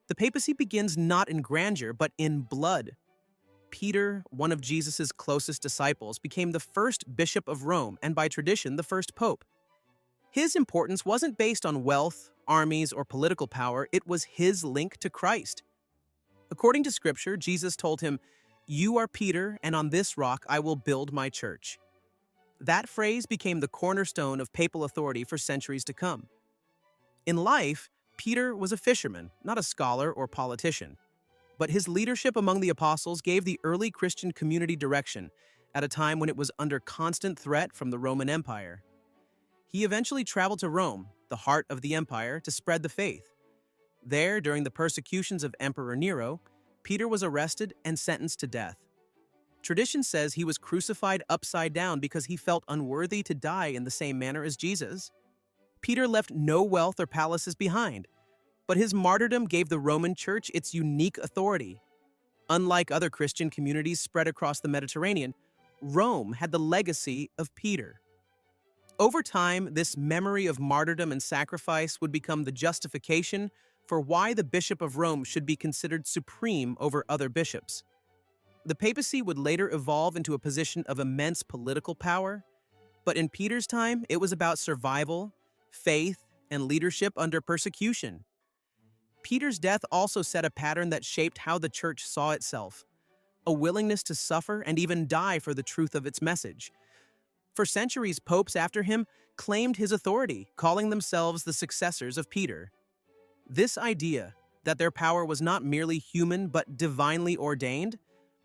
The papacy begins not in grandeur, but in blood. Peter, one of Jesus' closest disciples, became the first bishop of Rome and by tradition the first pope. His importance wasn't based on wealth, armies, or political power, it was his link to Christ. According to Scripture, Jesus told him, "You are Peter, and on this rock I will build my church." That phrase became the cornerstone of papal authority for centuries to come. In life, Peter was a fisherman, not a scholar or politician. But his leadership among the apostles gave the early Christian community direction at a time when it was under constant threat from the Roman Empire. He eventually traveled to Rome, the heart of the empire, to spread the faith. There, during the persecutions of Emperor Nero, Peter was arrested and sentenced to death. Tradition says he was crucified upside down because he felt unworthy to die in the same manner as Jesus. Peter left no wealth or palaces behind, but his martyrdom gave the Roman Church its unique authority. Unlike other Christian communities spread across the Mediterranean, Rome had the legacy of Peter. Over time, this memory of martyrdom and sacrifice would become the justification for why the Bishop of Rome should be considered supreme over other bishops. The papacy would later evolve into a position of immense political power, but in Peter's time, it was about survival, faith, and leadership under persecution. Peter's death also set a pattern that shaped how the church saw itself, a willingness to suffer and even die for the truth of its message. For centuries, popes after him claimed his authority, calling themselves the successors of Peter. This idea, that their power was not merely human but divinely ordained,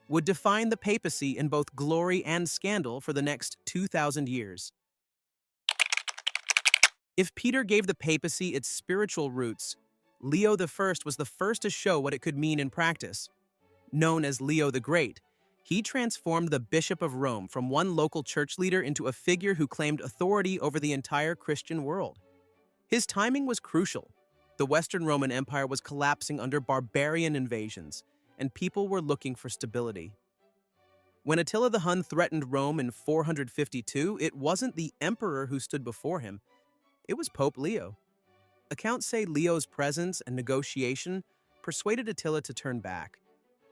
would define the papacy in both glory and scandal for the next 2,000 years. If Peter gave the papacy its spiritual roots, Leo I was the first to show what it could mean in practice. Known as Leo the Great, he transformed the Bishop of Rome from one local church leader into a figure who claimed authority over the entire Christian world. His timing was crucial. The Western Roman Empire was collapsing under barbarian invasions, and people were looking for stability. When Attila the Hun threatened Rome in 452, it wasn't the emperor who stood before him, it was Pope Leo. Accounts say Leo's presence and negotiation persuaded Attila to turn back.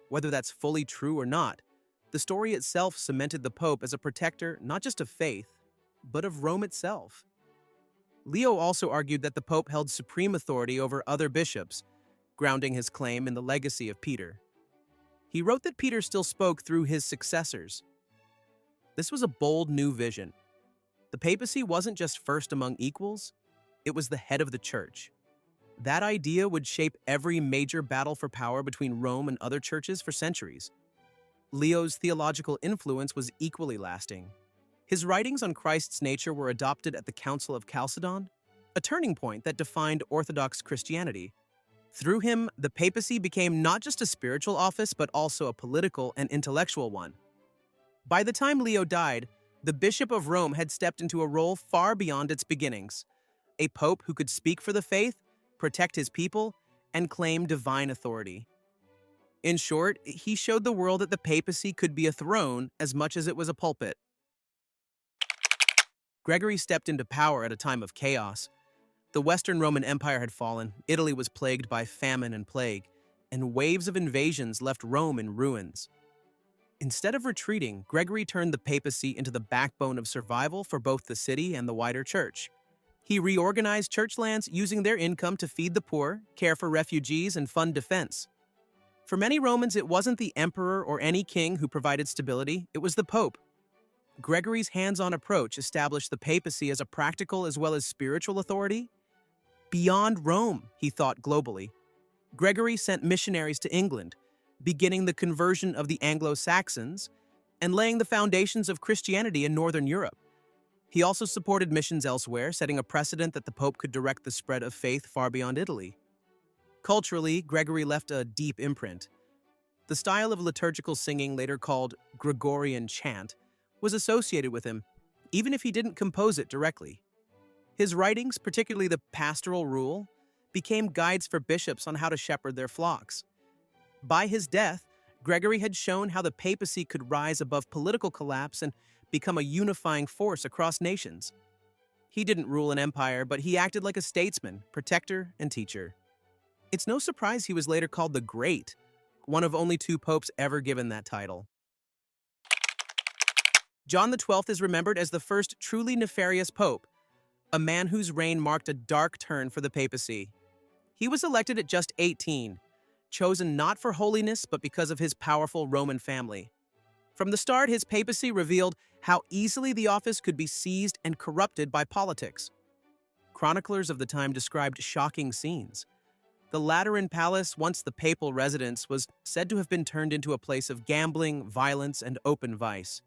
Whether that's fully true or not, the story itself cemented the Pope as a protector not just of faith, but of Rome itself. Leo also argued that the Pope held supreme authority over other bishops, grounding his claim in the legacy of Peter. He wrote that Peter still spoke through his successors. This was a bold new vision. The papacy wasn't just first among equals, it was the head of the church. That idea would shape every major battle for power between Rome and other churches for centuries. Leo's theological influence was equally lasting. His writings on Christ's nature were adopted at the Council of Chalcedon, a turning point that defined Orthodox Christianity. Through him, the papacy became not just a spiritual office, but also a political and intellectual one. By the time Leo died, the Bishop of Rome had stepped into a role far beyond its beginnings, a pope who could speak for the faith, protect his people, and claim divine authority. In short, he showed the world that the papacy could be a throne as much as it was a pulpit. Gregory stepped into power at a time of chaos. The Western Roman Empire had fallen, Italy was plagued by famine and plague, and waves of invasions left Rome in ruins. Instead of retreating, Gregory turned the papacy into the backbone of survival for both the city and the wider church. He reorganized church lands using their income to feed the poor, care for refugees, and fund defense. For many Romans, it wasn't the emperor or any king who provided stability, it was the pope. Gregory's hands-on approach established the papacy as a practical as well as spiritual authority. Beyond Rome, he thought globally. Gregory sent missionaries to England, beginning the conversion of the Anglo-Saxons and laying the foundations of Christianity in Northern Europe. He also supported missions elsewhere, setting a precedent that the Pope could direct the spread of faith far beyond Italy. Culturally, Gregory left a deep imprint. The style of liturgical singing, later called Gregorian chant, was associated with him, even if he didn't compose it directly. His writings, particularly the Pastoral Rule, became guides for bishops on how to shepherd their flocks. By his death, Gregory had shown how the papacy could rise above political collapse and become a unifying force across nations. He didn't rule an empire, but he acted like a statesman, protector, and teacher. It's no surprise he was later called the Great, one of only two popes ever given that title. John XII is remembered as the first truly nefarious pope, a man whose reign marked a dark turn for the papacy. He was elected at just 18, chosen not for holiness but because of his powerful Roman family. From the start, his papacy revealed how easily the office could be seized and corrupted by politics. Chroniclers of the time described shocking scenes. The Lateran Palace, once the papal residence, was said to have been turned into a place of gambling, violence, and open vice.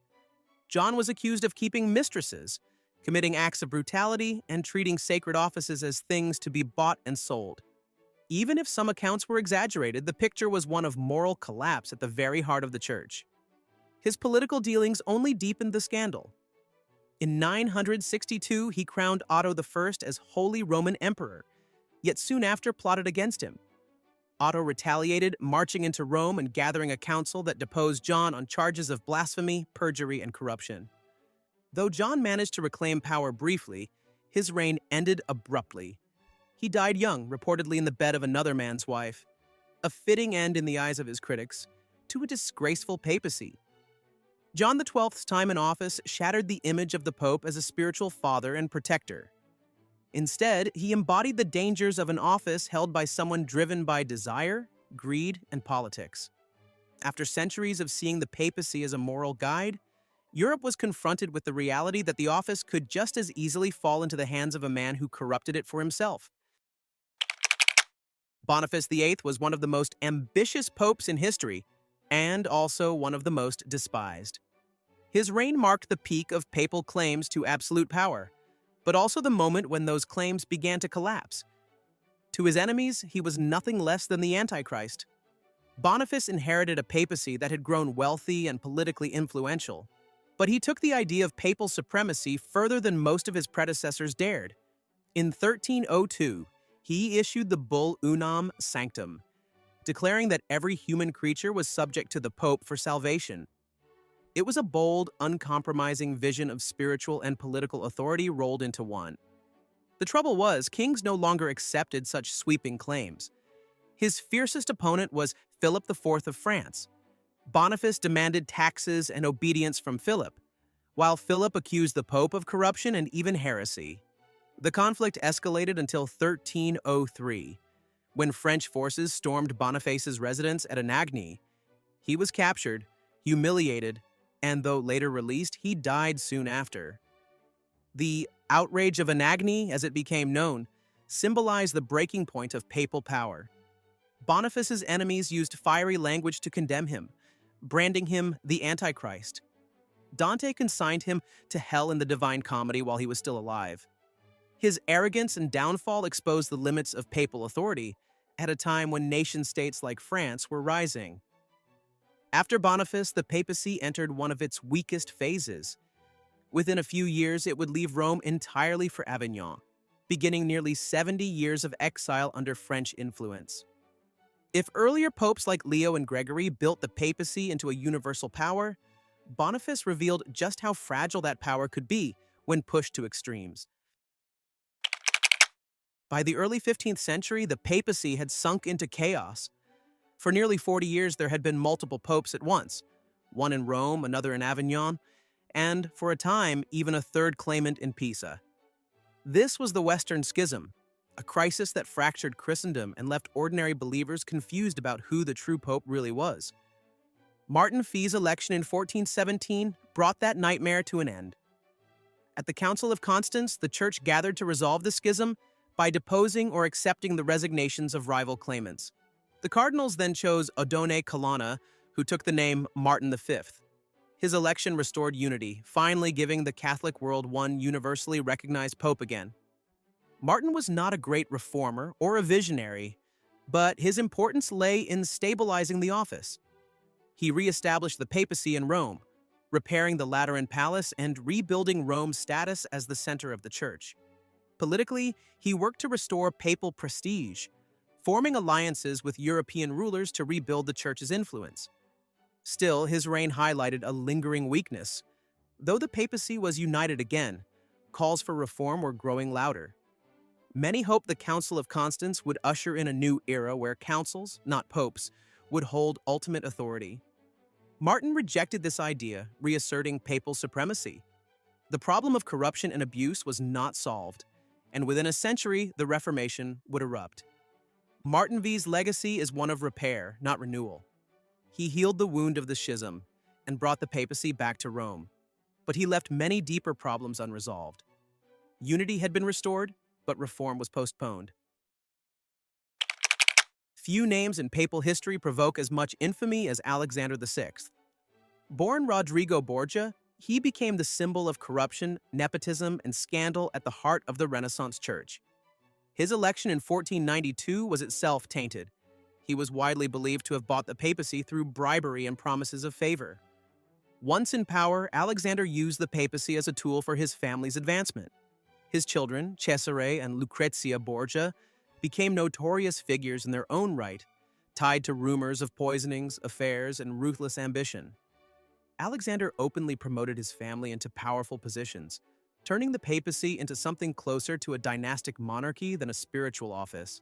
John was accused of keeping mistresses, committing acts of brutality, and treating sacred offices as things to be bought and sold. Even if some accounts were exaggerated, the picture was one of moral collapse at the very heart of the church. His political dealings only deepened the scandal. In 962, he crowned Otto I as Holy Roman Emperor, yet soon after plotted against him. Otto retaliated, marching into Rome and gathering a council that deposed John on charges of blasphemy, perjury, and corruption. Though John managed to reclaim power briefly, his reign ended abruptly. He died young, reportedly in the bed of another man's wife. A fitting end in the eyes of his critics to a disgraceful papacy. John XII's time in office shattered the image of the Pope as a spiritual father and protector. Instead, he embodied the dangers of an office held by someone driven by desire, greed, and politics. After centuries of seeing the papacy as a moral guide, Europe was confronted with the reality that the office could just as easily fall into the hands of a man who corrupted it for himself. Boniface VIII was one of the most ambitious popes in history, and also one of the most despised. His reign marked the peak of papal claims to absolute power, but also the moment when those claims began to collapse. To his enemies, he was nothing less than the Antichrist. Boniface inherited a papacy that had grown wealthy and politically influential, but he took the idea of papal supremacy further than most of his predecessors dared. In 1302, he issued the bull Unam Sanctum, declaring that every human creature was subject to the Pope for salvation. It was a bold, uncompromising vision of spiritual and political authority rolled into one. The trouble was, kings no longer accepted such sweeping claims. His fiercest opponent was Philip IV of France. Boniface demanded taxes and obedience from Philip, while Philip accused the Pope of corruption and even heresy. The conflict escalated until 1303, when French forces stormed Boniface's residence at Anagni. He was captured, humiliated, and though later released, he died soon after. The outrage of Anagni, as it became known, symbolized the breaking point of papal power. Boniface's enemies used fiery language to condemn him, branding him the Antichrist. Dante consigned him to hell in the Divine Comedy while he was still alive. His arrogance and downfall exposed the limits of papal authority at a time when nation-states like France were rising. After Boniface, the papacy entered one of its weakest phases. Within a few years, it would leave Rome entirely for Avignon, beginning nearly 70 years of exile under French influence. If earlier popes like Leo and Gregory built the papacy into a universal power, Boniface revealed just how fragile that power could be when pushed to extremes. By the early 15th century, the papacy had sunk into chaos. For nearly 40 years, there had been multiple popes at once, one in Rome, another in Avignon, and, for a time, even a third claimant in Pisa. This was the Western Schism, a crisis that fractured Christendom and left ordinary believers confused about who the true pope really was. Martin V's election in 1417 brought that nightmare to an end. At the Council of Constance, the Church gathered to resolve the schism by deposing or accepting the resignations of rival claimants. The cardinals then chose Oddone Colonna, who took the name Martin V. His election restored unity, finally giving the Catholic world one universally recognized pope again. Martin was not a great reformer or a visionary, but his importance lay in stabilizing the office. He re-established the papacy in Rome, repairing the Lateran Palace and rebuilding Rome's status as the center of the Church. Politically, he worked to restore papal prestige, forming alliances with European rulers to rebuild the Church's influence. Still, his reign highlighted a lingering weakness. Though the papacy was united again, calls for reform were growing louder. Many hoped the Council of Constance would usher in a new era where councils, not popes, would hold ultimate authority. Martin rejected this idea, reasserting papal supremacy. The problem of corruption and abuse was not solved, and within a century, the Reformation would erupt. Martin V's legacy is one of repair, not renewal. He healed the wound of the schism and brought the papacy back to Rome, but he left many deeper problems unresolved. Unity had been restored, but reform was postponed. Few names in papal history provoke as much infamy as Alexander VI. Born Rodrigo Borgia, he became the symbol of corruption, nepotism, and scandal at the heart of the Renaissance Church. His election in 1492 was itself tainted. He was widely believed to have bought the papacy through bribery and promises of favor. Once in power, Alexander used the papacy as a tool for his family's advancement. His children, Cesare and Lucrezia Borgia, became notorious figures in their own right, tied to rumors of poisonings, affairs, and ruthless ambition. Alexander openly promoted his family into powerful positions, turning the papacy into something closer to a dynastic monarchy than a spiritual office.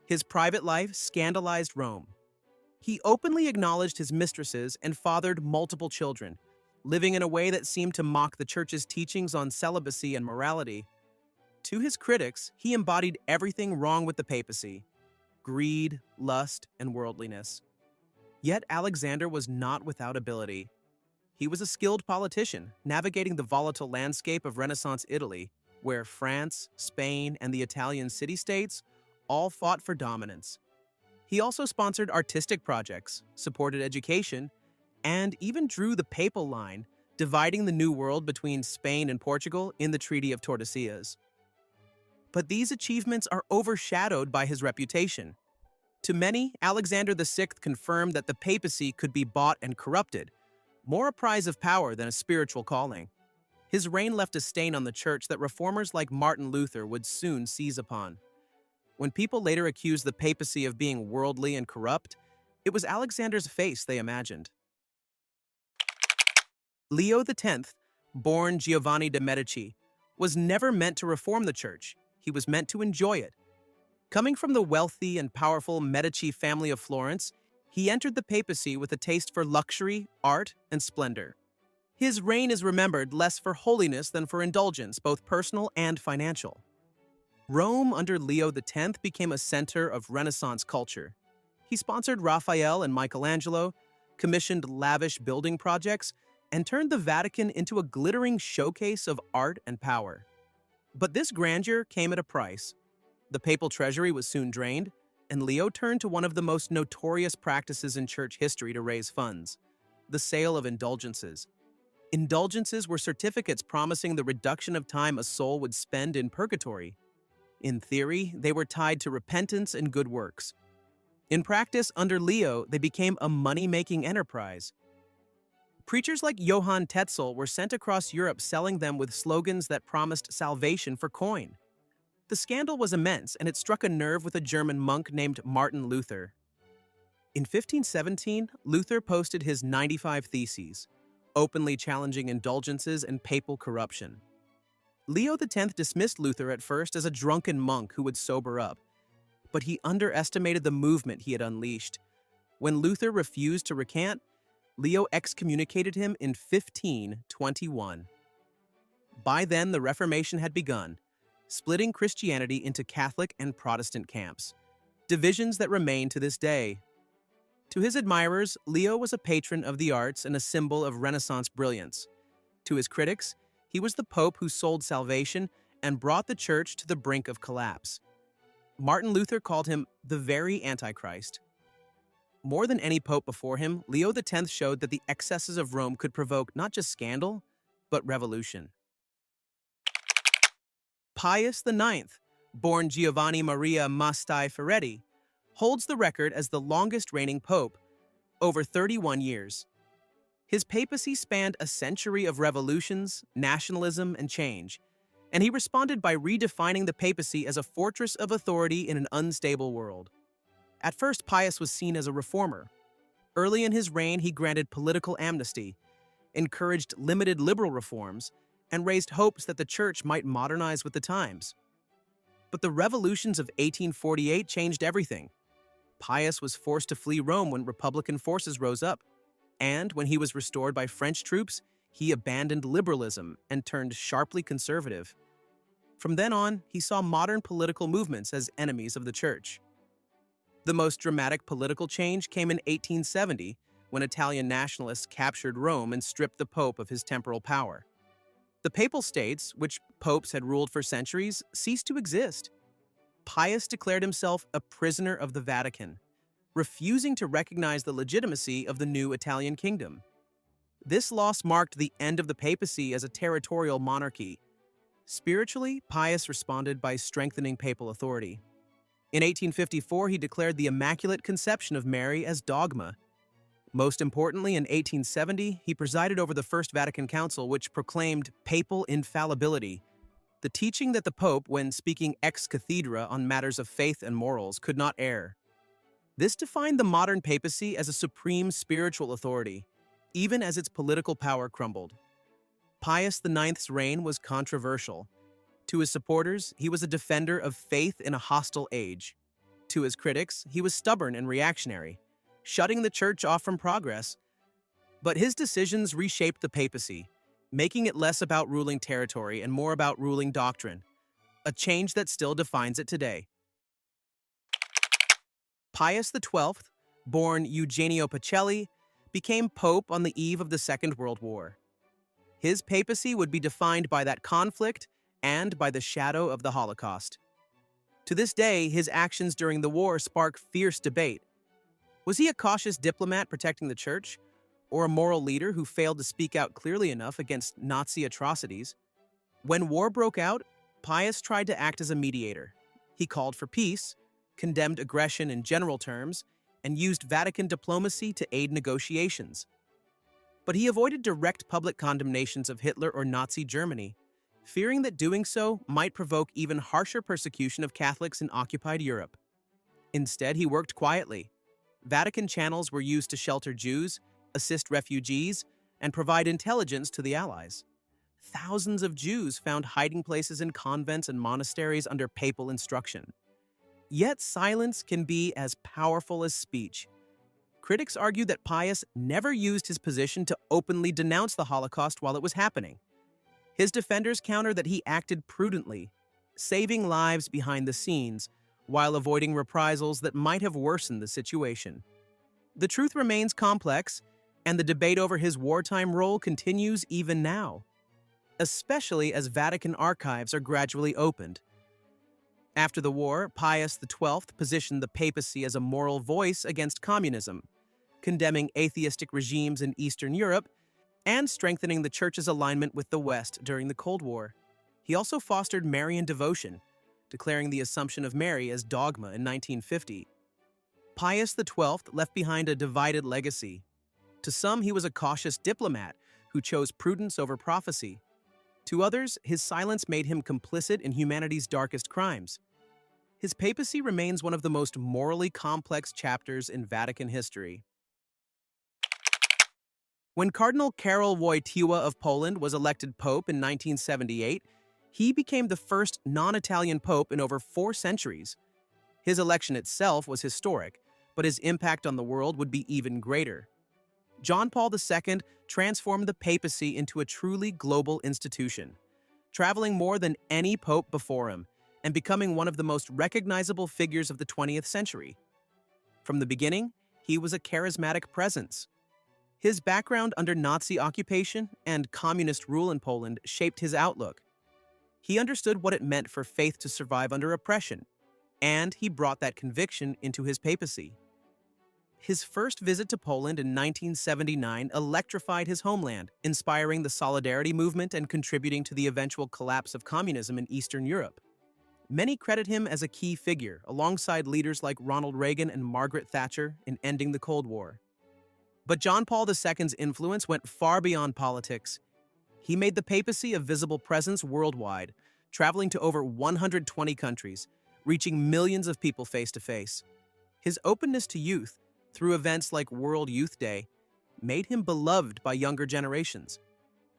His private life scandalized Rome. He openly acknowledged his mistresses and fathered multiple children, living in a way that seemed to mock the Church's teachings on celibacy and morality. To his critics, he embodied everything wrong with the papacy: greed, lust, and worldliness. Yet Alexander was not without ability. He was a skilled politician, navigating the volatile landscape of Renaissance Italy, where France, Spain, and the Italian city-states all fought for dominance. He also sponsored artistic projects, supported education, and even drew the papal line, dividing the New World between Spain and Portugal in the Treaty of Tordesillas. But these achievements are overshadowed by his reputation. To many, Alexander VI confirmed that the papacy could be bought and corrupted, more a prize of power than a spiritual calling. His reign left a stain on the Church that reformers like Martin Luther would soon seize upon. When people later accused the papacy of being worldly and corrupt, it was Alexander's face they imagined. Leo X, born Giovanni de' Medici, was never meant to reform the Church. He was meant to enjoy it. Coming from the wealthy and powerful Medici family of Florence, he entered the papacy with a taste for luxury, art, and splendor. His reign is remembered less for holiness than for indulgence, both personal and financial. Rome under Leo X became a center of Renaissance culture. He sponsored Raphael and Michelangelo, commissioned lavish building projects, and turned the Vatican into a glittering showcase of art and power. But this grandeur came at a price. The papal treasury was soon drained, and Leo turned to one of the most notorious practices in church history to raise funds: the sale of indulgences. Indulgences were certificates promising the reduction of time a soul would spend in purgatory. In theory, they were tied to repentance and good works. In practice, under Leo, they became a money-making enterprise. Preachers like Johann Tetzel were sent across Europe selling them with slogans that promised salvation for coin. The scandal was immense, and it struck a nerve with a German monk named Martin Luther. In 1517, Luther posted his 95 Theses, openly challenging indulgences and papal corruption. Leo X dismissed Luther at first as a drunken monk who would sober up, but he underestimated the movement he had unleashed. When Luther refused to recant, Leo excommunicated him in 1521. By then, the Reformation had begun, splitting Christianity into Catholic and Protestant camps, divisions that remain to this day. To his admirers, Leo was a patron of the arts and a symbol of Renaissance brilliance. To his critics, he was the Pope who sold salvation and brought the Church to the brink of collapse. Martin Luther called him the very Antichrist. More than any pope before him, Leo X showed that the excesses of Rome could provoke not just scandal, but revolution. Pius IX, born Giovanni Maria Mastai Ferretti, holds the record as the longest-reigning pope, over 31 years. His papacy spanned a century of revolutions, nationalism, and change, and he responded by redefining the papacy as a fortress of authority in an unstable world. At first, Pius was seen as a reformer. Early in his reign, he granted political amnesty, encouraged limited liberal reforms, and raised hopes that the Church might modernize with the times. But the revolutions of 1848 changed everything. Pius was forced to flee Rome when Republican forces rose up, and when he was restored by French troops, he abandoned liberalism and turned sharply conservative. From then on, he saw modern political movements as enemies of the Church. The most dramatic political change came in 1870, when Italian nationalists captured Rome and stripped the Pope of his temporal power. The Papal States, which popes had ruled for centuries, ceased to exist. Pius declared himself a prisoner of the Vatican, refusing to recognize the legitimacy of the new Italian kingdom. This loss marked the end of the papacy as a territorial monarchy. Spiritually, Pius responded by strengthening papal authority. In 1854, he declared the Immaculate Conception of Mary as dogma. Most importantly, in 1870, he presided over the First Vatican Council, which proclaimed papal infallibility, the teaching that the Pope, when speaking ex cathedra on matters of faith and morals, could not err. This defined the modern papacy as a supreme spiritual authority, even as its political power crumbled. Pius IX's reign was controversial. To his supporters, he was a defender of faith in a hostile age. To his critics, he was stubborn and reactionary, shutting the Church off from progress. But his decisions reshaped the papacy, making it less about ruling territory and more about ruling doctrine, a change that still defines it today. Pius XII, born Eugenio Pacelli, became pope on the eve of the Second World War. His papacy would be defined by that conflict and by the shadow of the Holocaust. To this day, his actions during the war spark fierce debate. Was he a cautious diplomat protecting the Church, or a moral leader who failed to speak out clearly enough against Nazi atrocities? When war broke out, Pius tried to act as a mediator. He called for peace, condemned aggression in general terms, and used Vatican diplomacy to aid negotiations. But he avoided direct public condemnations of Hitler or Nazi Germany, fearing that doing so might provoke even harsher persecution of Catholics in occupied Europe. Instead, he worked quietly. Vatican channels were used to shelter Jews, assist refugees, and provide intelligence to the Allies. Thousands of Jews found hiding places in convents and monasteries under papal instruction. Yet silence can be as powerful as speech. Critics argue that Pius never used his position to openly denounce the Holocaust while it was happening. His defenders counter that he acted prudently, saving lives behind the scenes while avoiding reprisals that might have worsened the situation. The truth remains complex, and the debate over his wartime role continues even now, especially as Vatican archives are gradually opened. After the war, Pius XII positioned the papacy as a moral voice against communism, condemning atheistic regimes in Eastern Europe and strengthening the Church's alignment with the West during the Cold War. He also fostered Marian devotion, declaring the Assumption of Mary as dogma in 1950. Pius XII left behind a divided legacy. To some, he was a cautious diplomat who chose prudence over prophecy. To others, his silence made him complicit in humanity's darkest crimes. His papacy remains one of the most morally complex chapters in Vatican history. When Cardinal Karol Wojtyła of Poland was elected pope in 1978, he became the first non-Italian pope in over 4 centuries. His election itself was historic, but his impact on the world would be even greater. John Paul II transformed the papacy into a truly global institution, traveling more than any pope before him and becoming one of the most recognizable figures of the 20th century. From the beginning, he was a charismatic presence. His background under Nazi occupation and communist rule in Poland shaped his outlook. He understood what it meant for faith to survive under oppression, and he brought that conviction into his papacy. His first visit to Poland in 1979 electrified his homeland, inspiring the Solidarity movement and contributing to the eventual collapse of communism in Eastern Europe. Many credit him as a key figure, alongside leaders like Ronald Reagan and Margaret Thatcher, in ending the Cold War. But John Paul II's influence went far beyond politics. He made the papacy a visible presence worldwide, traveling to over 120 countries, reaching millions of people face to face. His openness to youth, through events like World Youth Day, made him beloved by younger generations.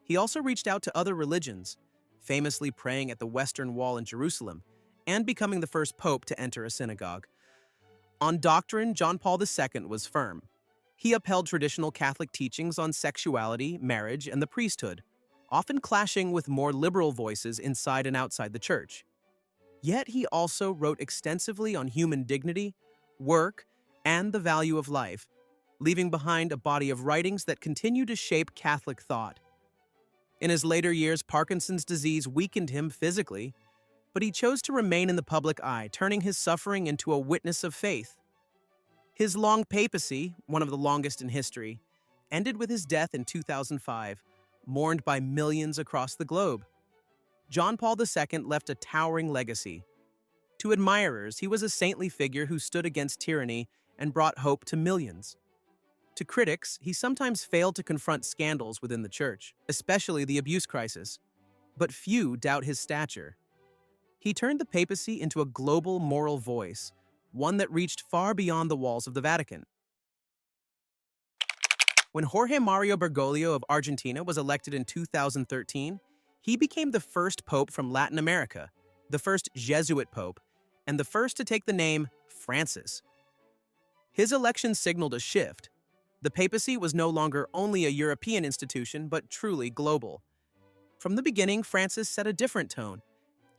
He also reached out to other religions, famously praying at the Western Wall in Jerusalem, and becoming the first pope to enter a synagogue. On doctrine, John Paul II was firm. He upheld traditional Catholic teachings on sexuality, marriage, and the priesthood, often clashing with more liberal voices inside and outside the church. Yet he also wrote extensively on human dignity, work, and the value of life, leaving behind a body of writings that continue to shape Catholic thought. In his later years, Parkinson's disease weakened him physically, but he chose to remain in the public eye, turning his suffering into a witness of faith. His long papacy, one of the longest in history, ended with his death in 2005, mourned by millions across the globe. John Paul II left a towering legacy. To admirers, he was a saintly figure who stood against tyranny and brought hope to millions. To critics, he sometimes failed to confront scandals within the church, especially the abuse crisis, but few doubt his stature. He turned the papacy into a global moral voice, one that reached far beyond the walls of the Vatican. When Jorge Mario Bergoglio of Argentina was elected in 2013, he became the first pope from Latin America, the first Jesuit pope, and the first to take the name Francis. His election signaled a shift. The papacy was no longer only a European institution, but truly global. From the beginning, Francis set a different tone.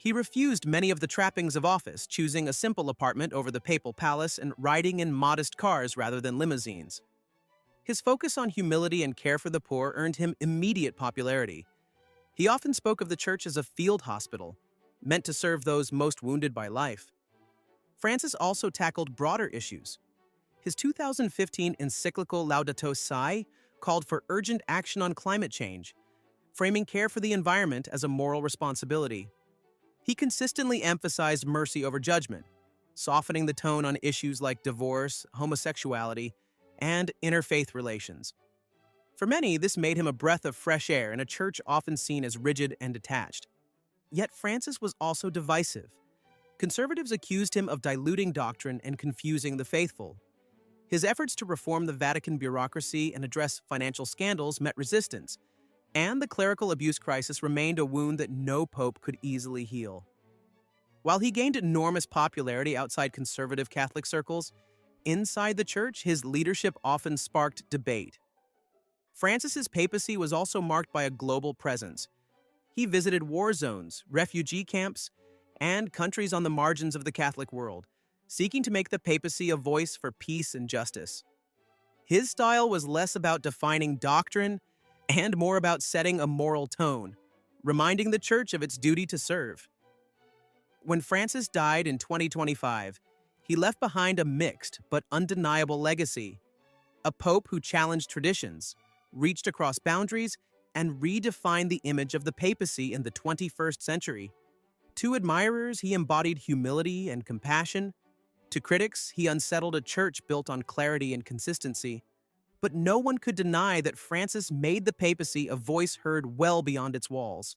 He refused many of the trappings of office, choosing a simple apartment over the papal palace and riding in modest cars rather than limousines. His focus on humility and care for the poor earned him immediate popularity. He often spoke of the church as a field hospital, meant to serve those most wounded by life. Francis also tackled broader issues. His 2015 encyclical Laudato Si called for urgent action on climate change, framing care for the environment as a moral responsibility. He consistently emphasized mercy over judgment, softening the tone on issues like divorce, homosexuality, and interfaith relations. For many, this made him a breath of fresh air in a church often seen as rigid and detached. Yet Francis was also divisive. Conservatives accused him of diluting doctrine and confusing the faithful. His efforts to reform the Vatican bureaucracy and address financial scandals met resistance, and the clerical abuse crisis remained a wound that no pope could easily heal. While he gained enormous popularity outside conservative Catholic circles, inside the church, his leadership often sparked debate. Francis's papacy was also marked by a global presence. He visited war zones, refugee camps, and countries on the margins of the Catholic world, seeking to make the papacy a voice for peace and justice. His style was less about defining doctrine and more about setting a moral tone, reminding the church of its duty to serve. When Francis died in 2025, he left behind a mixed but undeniable legacy, a pope who challenged traditions, reached across boundaries, and redefined the image of the papacy in the 21st century. To admirers, he embodied humility and compassion. To critics, he unsettled a church built on clarity and consistency. But no one could deny that Francis made the papacy a voice heard well beyond its walls.